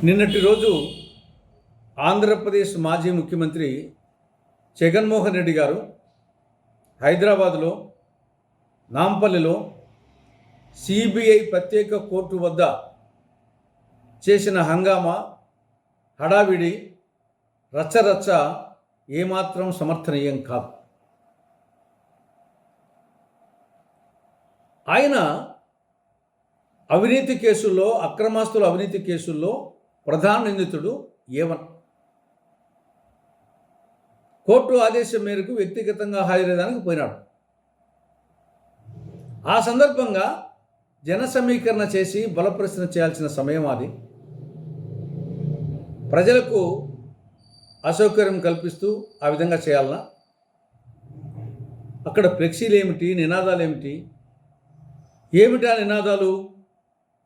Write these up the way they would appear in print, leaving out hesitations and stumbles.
నిన్నటి రోజు ఆంధ్రప్రదేశ్ మాజీ ముఖ్యమంత్రి జగన్మోహన్ రెడ్డి గారు హైదరాబాదులో నాంపల్లిలో సిబిఐ ప్రత్యేక కోర్టు వద్ద చేసిన హంగామా, హడావిడి, రచ్చరచ్చ ఏమాత్రం సమర్థనీయం కాదు. ఆయన అవినీతి కేసుల్లో, అక్రమాస్తుల అవినీతి కేసుల్లో ప్రధాన నిందితుడు A1. కోర్టు ఆదేశం మేరకు వ్యక్తిగతంగా హాజరయ్యడానికి పోయినాడు. ఆ సందర్భంగా జన సమీకరణ చేసి బలప్రశ్న చేయాల్సిన సమయం అది. ప్రజలకు అసౌకర్యం కల్పిస్తూ ఆ విధంగా చేయాలనా? అక్కడ ఫ్లెక్సీలు ఏమిటి, నినాదాలు ఏమిటి? ఏమిటా నినాదాలు?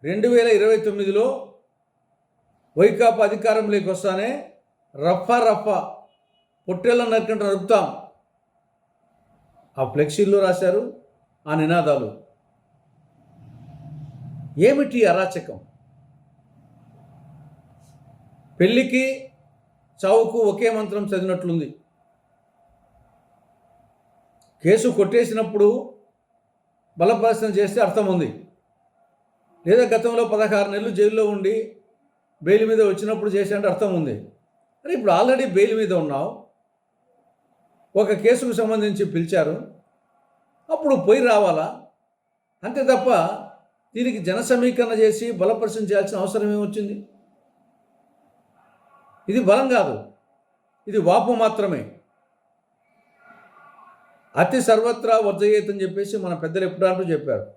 2029లో వైకాపా అధికారంలోకి వస్తానే రఫా పొట్టేళ్ళను నరికంటూ నరుపుతాం. ఆ ఫ్లెక్సీల్లో రాశారు ఆ నినాదాలు. ఏమిటి అరాచకం? పెళ్ళికి చావుకు ఒకే మంత్రం చదివినట్లుంది. కేసు కొట్టేసినప్పుడు బలప్రదర్శన చేస్తే అర్థం ఉంది, లేదా గతంలో 16 నెలలు జైల్లో ఉండి బెయిల్ మీద వచ్చినప్పుడు చేసేంటే అర్థం ఉంది. అరే, ఇప్పుడు ఆల్రెడీ బెయిల్ మీద ఉన్నావు, ఒక కేసుకు సంబంధించి పిలిచారు, అప్పుడు పోయి రావాలా? అంతే తప్ప దీనికి జన సమీకరణ చేసి బలప్రదర్శన చేయాల్సిన అవసరం ఏమొచ్చింది? ఇది బలం కాదు, ఇది వాపు మాత్రమే. అతి సర్వత్రా వర్జయేతని చెప్పేసి మన పెద్దలు ఎప్పుడంటూ చెప్పారు.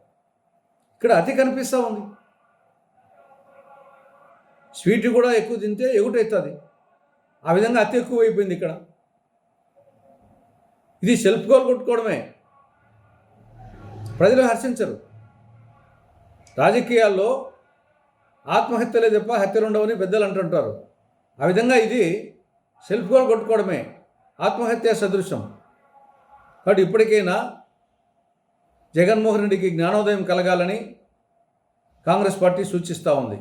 ఇక్కడ అతి కనిపిస్తూ ఉంది. స్వీట్ కూడా ఎక్కువ తింటే ఎగుటవుతుంది. ఆ విధంగా అతి ఎక్కువ అయిపోయింది ఇక్కడ. ఇది సెల్ఫ్ గోల్ కొట్టుకోవడమే. ప్రజలు హర్షించరు. రాజకీయాల్లో ఆత్మహత్యలే తప్ప హత్యలు ఉండవని పెద్దలు అంటుంటారు. ఆ విధంగా ఇది సెల్ఫ్ గోల్ కొట్టుకోవడమే, ఆత్మహత్య సదృశం. కాబట్టి ఇప్పటికైనా జగన్మోహన్ రెడ్డికి జ్ఞానోదయం కలగాలని కాంగ్రెస్ పార్టీ సూచిస్తూ ఉంది.